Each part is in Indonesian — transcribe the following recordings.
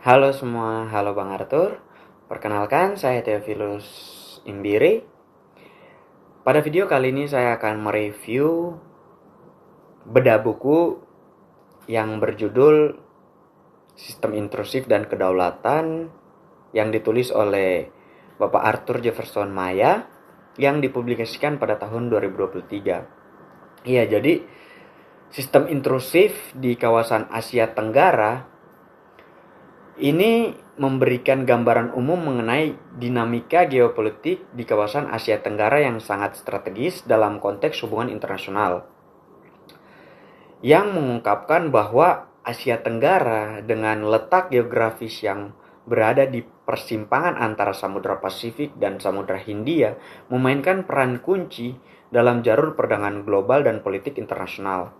Halo semua, halo Bang Arthur. Perkenalkan, saya Theophilus Imbiri. Pada video kali ini saya akan mereview bedah buku yang berjudul Sistem Intrusif dan Kedaulatan yang ditulis oleh Bapak Arthur Jefferson Maya yang dipublikasikan pada tahun 2023. Iya, jadi sistem intrusif di kawasan Asia Tenggara ini memberikan gambaran umum mengenai dinamika geopolitik di kawasan Asia Tenggara yang sangat strategis dalam konteks hubungan internasional. Yang mengungkapkan bahwa Asia Tenggara dengan letak geografis yang berada di persimpangan antara Samudra Pasifik dan Samudra Hindia memainkan peran kunci dalam jalur perdagangan global dan politik internasional.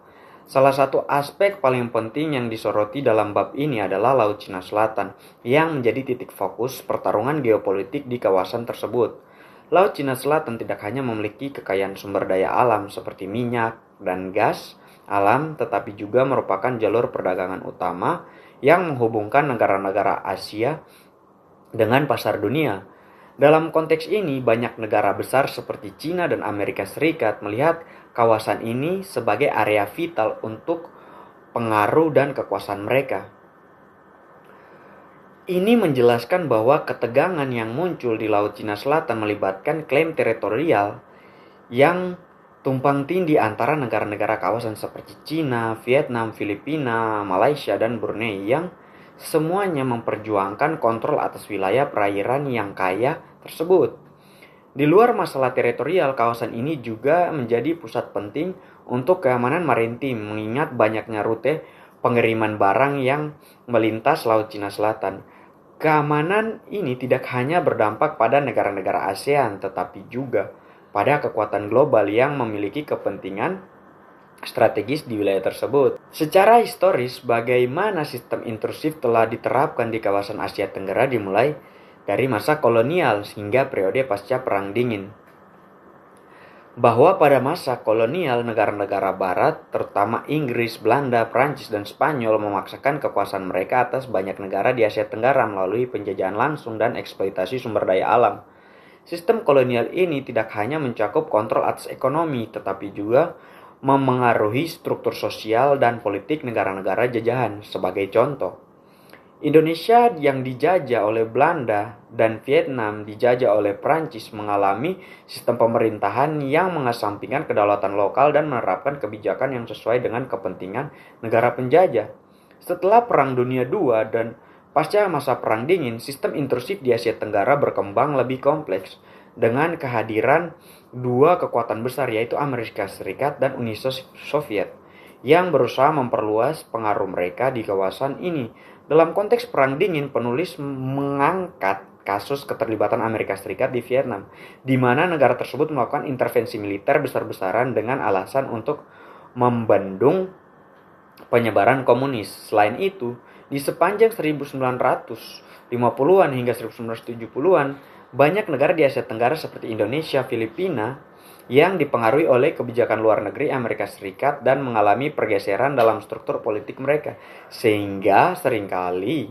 Salah satu aspek paling penting yang disoroti dalam bab ini adalah Laut Cina Selatan, yang menjadi titik fokus pertarungan geopolitik di kawasan tersebut. Laut Cina Selatan tidak hanya memiliki kekayaan sumber daya alam seperti minyak dan gas alam, tetapi juga merupakan jalur perdagangan utama yang menghubungkan negara-negara Asia dengan pasar dunia. Dalam konteks ini, banyak negara besar seperti China dan Amerika Serikat melihat kawasan ini sebagai area vital untuk pengaruh dan kekuasaan mereka. Ini menjelaskan bahwa ketegangan yang muncul di Laut Cina Selatan melibatkan klaim teritorial yang tumpang tindih antara negara-negara kawasan seperti China, Vietnam, Filipina, Malaysia, dan Brunei yang semuanya memperjuangkan kontrol atas wilayah perairan yang kaya tersebut. Di luar masalah teritorial, kawasan ini juga menjadi pusat penting untuk keamanan maritim mengingat banyaknya rute pengiriman barang yang melintas Laut Cina Selatan. Keamanan ini tidak hanya berdampak pada negara-negara ASEAN, tetapi juga pada kekuatan global yang memiliki kepentingan strategis di wilayah tersebut. Secara historis, bagaimana sistem intrusif telah diterapkan di kawasan Asia Tenggara dimulai dari masa kolonial hingga periode pasca Perang Dingin. Bahwa pada masa kolonial, negara-negara barat, terutama Inggris, Belanda, Prancis, dan Spanyol memaksakan kekuasaan mereka atas banyak negara di Asia Tenggara melalui penjajahan langsung dan eksploitasi sumber daya alam. Sistem kolonial ini tidak hanya mencakup kontrol atas ekonomi, tetapi juga memengaruhi struktur sosial dan politik negara-negara jajahan. Sebagai contoh, Indonesia yang dijajah oleh Belanda dan Vietnam dijajah oleh Prancis mengalami sistem pemerintahan yang mengesampingkan kedaulatan lokal dan menerapkan kebijakan yang sesuai dengan kepentingan negara penjajah. Setelah Perang Dunia II dan pasca masa Perang Dingin, sistem intrusif di Asia Tenggara berkembang lebih kompleks dengan kehadiran dua kekuatan besar yaitu Amerika Serikat dan Uni Soviet yang berusaha memperluas pengaruh mereka di kawasan ini. Dalam konteks Perang Dingin, penulis mengangkat kasus keterlibatan Amerika Serikat di Vietnam, di mana negara tersebut melakukan intervensi militer besar-besaran dengan alasan untuk membendung penyebaran komunis. Selain itu, di sepanjang 1950-an hingga 1970-an, banyak negara di Asia Tenggara seperti Indonesia, Filipina, yang dipengaruhi oleh kebijakan luar negeri Amerika Serikat dan mengalami pergeseran dalam struktur politik mereka, sehingga seringkali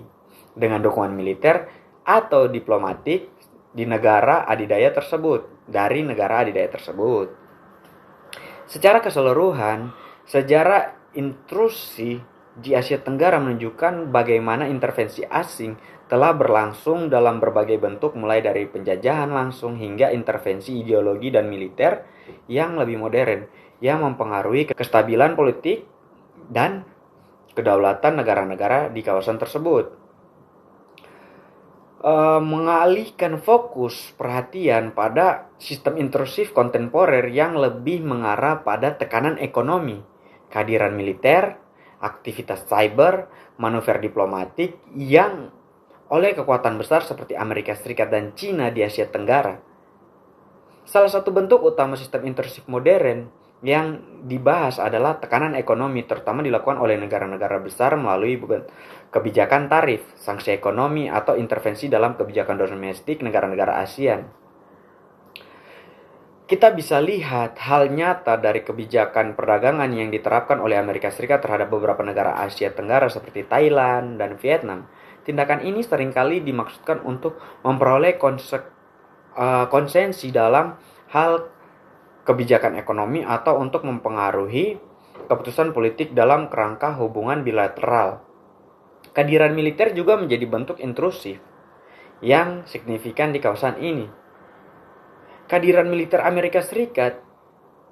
dengan dukungan militer atau diplomatik di negara adidaya tersebut, dari negara adidaya tersebut. Secara keseluruhan, sejarah intrusi di Asia Tenggara menunjukkan bagaimana intervensi asing telah berlangsung dalam berbagai bentuk, mulai dari penjajahan langsung hingga intervensi ideologi dan militer yang lebih modern yang mempengaruhi kestabilan politik dan kedaulatan negara-negara di kawasan tersebut. Mengalihkan fokus perhatian pada sistem intrusif kontemporer yang lebih mengarah pada tekanan ekonomi, kehadiran militer, aktivitas cyber, manuver diplomatik yang oleh kekuatan besar seperti Amerika Serikat dan China di Asia Tenggara. Salah satu bentuk utama sistem intrusif modern yang dibahas adalah tekanan ekonomi, terutama dilakukan oleh negara-negara besar melalui kebijakan tarif, sanksi ekonomi, atau intervensi dalam kebijakan domestik negara-negara ASEAN. Kita bisa lihat hal nyata dari kebijakan perdagangan yang diterapkan oleh Amerika Serikat terhadap beberapa negara Asia Tenggara seperti Thailand dan Vietnam. Tindakan ini seringkali dimaksudkan untuk memperoleh konsensi dalam hal kebijakan ekonomi atau untuk mempengaruhi keputusan politik dalam kerangka hubungan bilateral. Kehadiran militer juga menjadi bentuk intrusif yang signifikan di kawasan ini. Kehadiran militer Amerika Serikat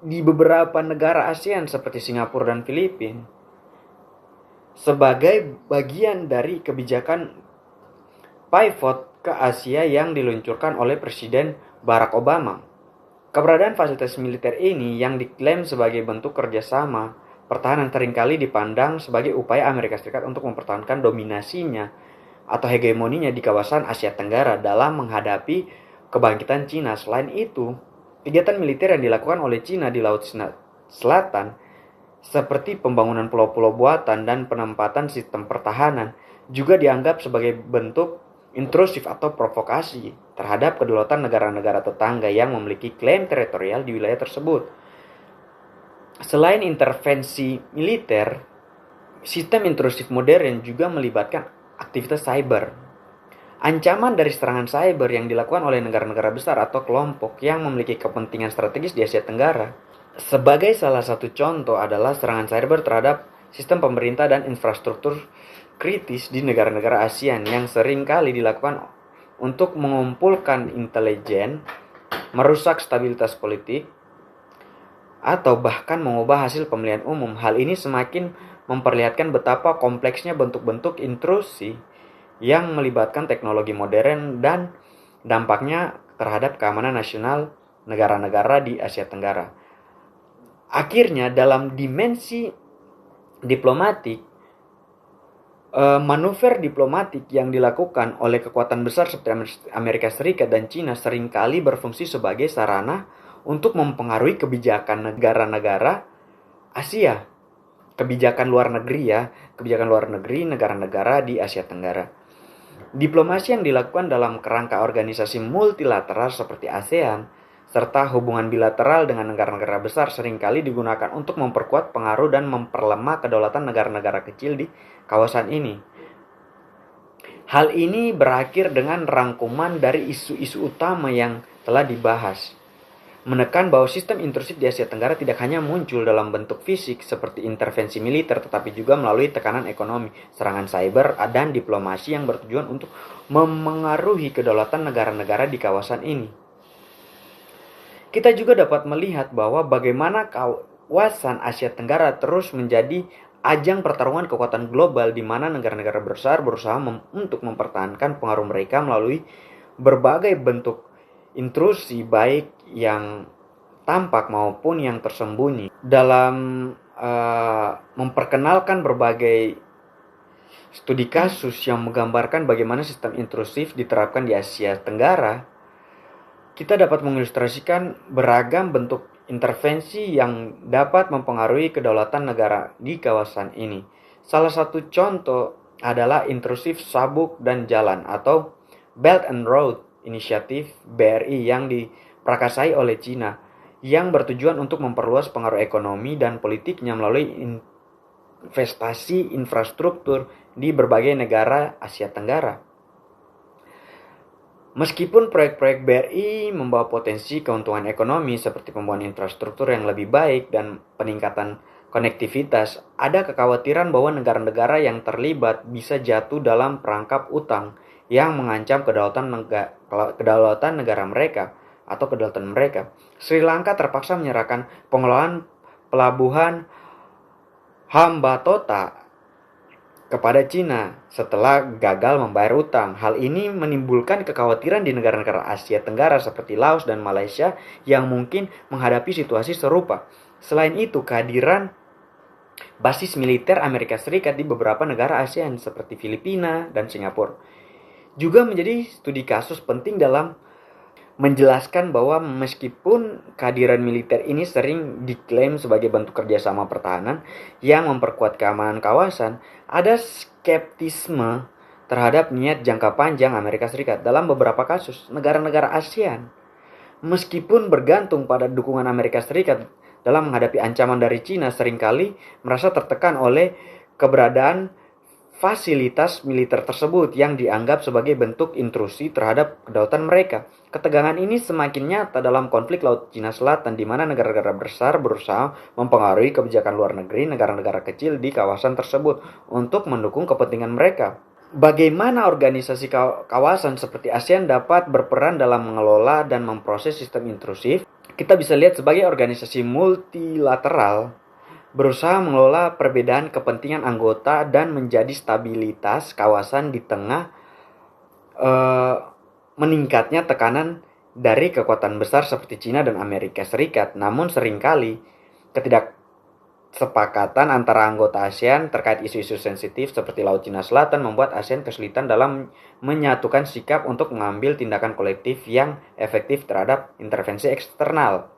di beberapa negara ASEAN seperti Singapura dan Filipina sebagai bagian dari kebijakan pivot ke Asia yang diluncurkan oleh Presiden Barack Obama. Keberadaan fasilitas militer ini yang diklaim sebagai bentuk kerjasama pertahanan seringkali dipandang sebagai upaya Amerika Serikat untuk mempertahankan dominasinya atau hegemoninya di kawasan Asia Tenggara dalam menghadapi kebangkitan Cina. Selain itu, kegiatan militer yang dilakukan oleh Cina di Laut Selatan seperti pembangunan pulau-pulau buatan dan penempatan sistem pertahanan juga dianggap sebagai bentuk intrusif atau provokasi terhadap kedaulatan negara-negara tetangga yang memiliki klaim teritorial di wilayah tersebut. Selain intervensi militer, sistem intrusif modern juga melibatkan aktivitas cyber. Ancaman dari serangan cyber yang dilakukan oleh negara-negara besar atau kelompok yang memiliki kepentingan strategis di Asia Tenggara. Sebagai salah satu contoh adalah serangan cyber terhadap sistem pemerintah dan infrastruktur kritis di negara-negara ASEAN yang sering kali dilakukan untuk mengumpulkan intelijen, merusak stabilitas politik, atau bahkan mengubah hasil pemilihan umum. Hal ini semakin memperlihatkan betapa kompleksnya bentuk-bentuk intrusi yang melibatkan teknologi modern dan dampaknya terhadap keamanan nasional negara-negara di Asia Tenggara. Akhirnya dalam dimensi diplomatik, manuver diplomatik yang dilakukan oleh kekuatan besar seperti Amerika Serikat dan Cina seringkali berfungsi sebagai sarana untuk mempengaruhi kebijakan negara-negara Asia, kebijakan luar negeri negara-negara di Asia Tenggara. Diplomasi yang dilakukan dalam kerangka organisasi multilateral seperti ASEAN serta hubungan bilateral dengan negara-negara besar seringkali digunakan untuk memperkuat pengaruh dan memperlemah kedaulatan negara-negara kecil di kawasan ini. Hal ini berakhir dengan rangkuman dari isu-isu utama yang telah dibahas. Menekan bahwa sistem intrusif di Asia Tenggara tidak hanya muncul dalam bentuk fisik seperti intervensi militer, tetapi juga melalui tekanan ekonomi, serangan cyber, dan diplomasi yang bertujuan untuk memengaruhi kedaulatan negara-negara di kawasan ini. Kita juga dapat melihat bahwa bagaimana kawasan Asia Tenggara terus menjadi ajang pertarungan kekuatan global di mana negara-negara besar berusaha untuk mempertahankan pengaruh mereka melalui berbagai bentuk intrusi baik yang tampak maupun yang tersembunyi. Dalam memperkenalkan berbagai studi kasus yang menggambarkan bagaimana sistem intrusif diterapkan di Asia Tenggara, kita dapat mengilustrasikan beragam bentuk intervensi yang dapat mempengaruhi kedaulatan negara di kawasan ini. Salah satu contoh adalah intrusif sabuk dan jalan atau Belt and Road Initiative BRI yang diprakarsai oleh Cina, yang bertujuan untuk memperluas pengaruh ekonomi dan politiknya melalui investasi infrastruktur di berbagai negara Asia Tenggara. Meskipun proyek-proyek BRI membawa potensi keuntungan ekonomi seperti pembangunan infrastruktur yang lebih baik dan peningkatan konektivitas, ada kekhawatiran bahwa negara-negara yang terlibat bisa jatuh dalam perangkap utang yang mengancam kedaulatan negara mereka atau kedaulatan mereka. Sri Lanka terpaksa menyerahkan pengelolaan pelabuhan Hambantota kepada Cina setelah gagal membayar utang. Hal ini menimbulkan kekhawatiran di negara-negara Asia Tenggara seperti Laos dan Malaysia yang mungkin menghadapi situasi serupa. Selain itu, kehadiran basis militer Amerika Serikat di beberapa negara ASEAN seperti Filipina dan Singapura juga menjadi studi kasus penting dalam menjelaskan bahwa meskipun kehadiran militer ini sering diklaim sebagai bentuk kerjasama pertahanan yang memperkuat keamanan kawasan, ada skeptisme terhadap niat jangka panjang Amerika Serikat. Dalam beberapa kasus, negara-negara ASEAN, meskipun bergantung pada dukungan Amerika Serikat dalam menghadapi ancaman dari Cina, seringkali merasa tertekan oleh keberadaan fasilitas militer tersebut yang dianggap sebagai bentuk intrusi terhadap kedaulatan mereka. Ketegangan ini semakin nyata dalam konflik Laut Cina Selatan, di mana negara-negara besar berusaha mempengaruhi kebijakan luar negeri negara-negara kecil di kawasan tersebut untuk mendukung kepentingan mereka. Bagaimana organisasi kawasan seperti ASEAN dapat berperan dalam mengelola dan memproses sistem intrusif? Kita bisa lihat sebagai organisasi multilateral berusaha mengelola perbedaan kepentingan anggota dan menjadi stabilitas kawasan di tengah meningkatnya tekanan dari kekuatan besar seperti China dan Amerika Serikat. Namun seringkali ketidaksepakatan antara anggota ASEAN terkait isu-isu sensitif seperti Laut Cina Selatan membuat ASEAN kesulitan dalam menyatukan sikap untuk mengambil tindakan kolektif yang efektif terhadap intervensi eksternal.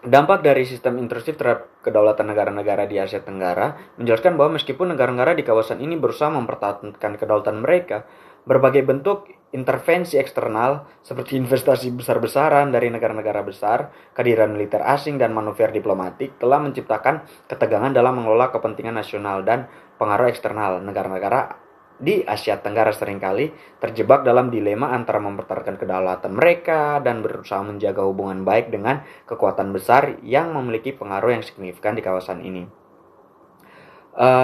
Dampak dari sistem intrusif terhadap kedaulatan negara-negara di Asia Tenggara menjelaskan bahwa meskipun negara-negara di kawasan ini berusaha mempertahankan kedaulatan mereka, berbagai bentuk intervensi eksternal seperti investasi besar-besaran dari negara-negara besar, kehadiran militer asing, dan manuver diplomatik telah menciptakan ketegangan dalam mengelola kepentingan nasional dan pengaruh eksternal. Negara-negara di Asia Tenggara seringkali terjebak dalam dilema antara mempertahankan kedaulatan mereka dan berusaha menjaga hubungan baik dengan kekuatan besar yang memiliki pengaruh yang signifikan di kawasan ini.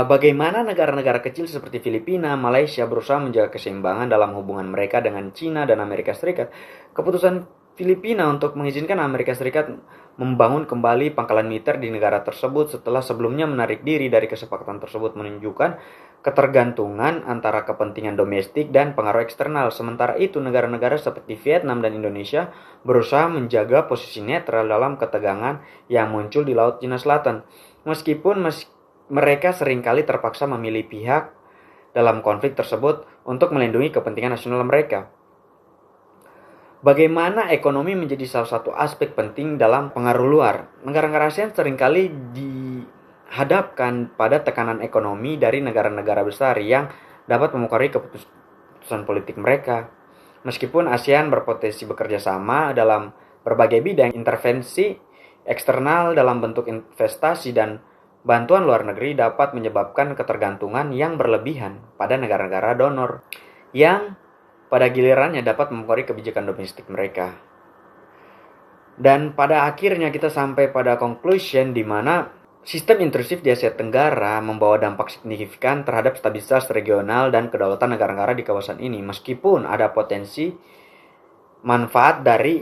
Bagaimana negara-negara kecil seperti Filipina, Malaysia berusaha menjaga keseimbangan dalam hubungan mereka dengan China dan Amerika Serikat. Keputusan Filipina untuk mengizinkan Amerika Serikat membangun kembali pangkalan militer di negara tersebut setelah sebelumnya menarik diri dari kesepakatan tersebut menunjukkan ketergantungan antara kepentingan domestik dan pengaruh eksternal. Sementara itu, negara-negara seperti Vietnam dan Indonesia berusaha menjaga posisi netral dalam ketegangan yang muncul di Laut Cina Selatan. Meskipun mereka seringkali terpaksa memilih pihak dalam konflik tersebut untuk melindungi kepentingan nasional mereka. Bagaimana ekonomi menjadi salah satu aspek penting dalam pengaruh luar? Negara-negara ASEAN seringkali dihadapkan pada tekanan ekonomi dari negara-negara besar yang dapat mempengaruhi keputusan politik mereka. Meskipun ASEAN berpotensi bekerja sama dalam berbagai bidang, intervensi eksternal dalam bentuk investasi dan bantuan luar negeri dapat menyebabkan ketergantungan yang berlebihan pada negara-negara donor yang pada gilirannya dapat mempengaruhi kebijakan domestik mereka. Dan pada akhirnya kita sampai pada conclusion di mana sistem intrusif di Asia Tenggara membawa dampak signifikan terhadap stabilitas regional dan kedaulatan negara-negara di kawasan ini. Meskipun ada potensi manfaat dari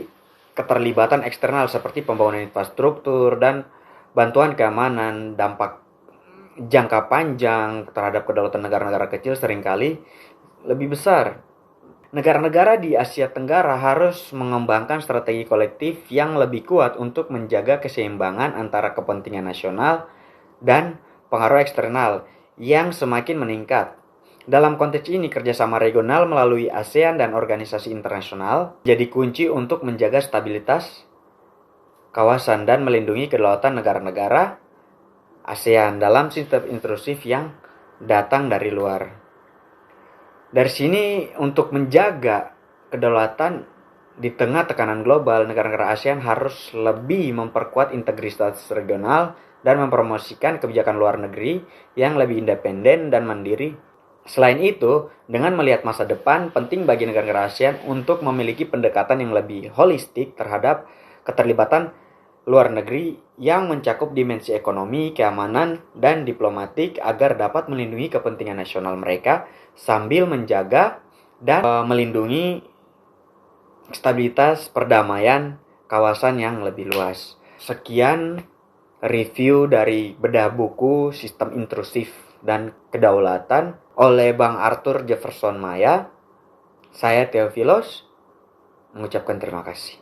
keterlibatan eksternal seperti pembangunan infrastruktur dan bantuan keamanan, dampak jangka panjang terhadap kedaulatan negara-negara kecil seringkali lebih besar. Negara-negara di Asia Tenggara harus mengembangkan strategi kolektif yang lebih kuat untuk menjaga keseimbangan antara kepentingan nasional dan pengaruh eksternal yang semakin meningkat. Dalam konteks ini, kerjasama regional melalui ASEAN dan organisasi internasional jadi kunci untuk menjaga stabilitas kawasan dan melindungi kedaulatan negara-negara ASEAN dalam sistem intrusif yang datang dari luar. Dari sini, untuk menjaga kedaulatan di tengah tekanan global, negara-negara ASEAN harus lebih memperkuat integritas regional dan mempromosikan kebijakan luar negeri yang lebih independen dan mandiri. Selain itu, dengan melihat masa depan, penting bagi negara-negara ASEAN untuk memiliki pendekatan yang lebih holistik terhadap keterlibatan luar negeri yang mencakup dimensi ekonomi, keamanan, dan diplomatik agar dapat melindungi kepentingan nasional mereka sambil menjaga dan melindungi stabilitas perdamaian kawasan yang lebih luas. Sekian review dari bedah buku Sistem Intrusif dan Kedaulatan oleh Bang Arthur Jefferson Maya. Saya Theophilus mengucapkan terima kasih.